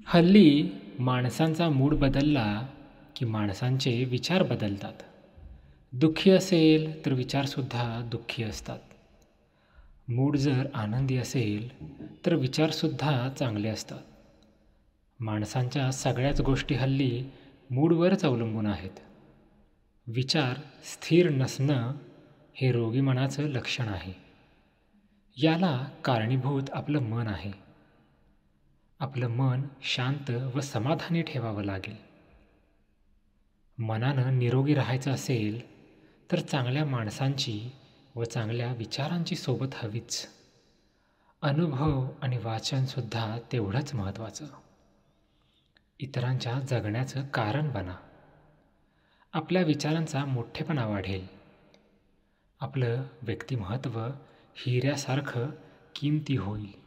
हल्ली माणसांचा मूड बदलला की माणसांचे विचार बदलतात. दुःखी असेल तर विचारसुद्धा दुःखी असतात. मूड जर आनंदी असेल तर विचारसुद्धा चांगले असतात. माणसांच्या सगळ्याच गोष्टी हल्ली मूडवरच अवलंबून आहेत. विचार स्थिर नसणं हे रोगी मनाचं लक्षण आहे. याला कारणीभूत आपलं मन आहे. आपलं मन शांत व समाधानी ठेवावं लागेल. मनानं निरोगी राहायचं असेल तर चांगल्या माणसांची व चांगल्या विचारांची सोबत हवीच. अनुभव आणि वाचनसुद्धा तेवढंच महत्त्वाचं. इतरांच्या जगण्याचं कारण बना. आपल्या विचारांचा मोठेपणा वाढेल. आपलं व्यक्तिमत्व हिऱ्यासारखं किमती होईल.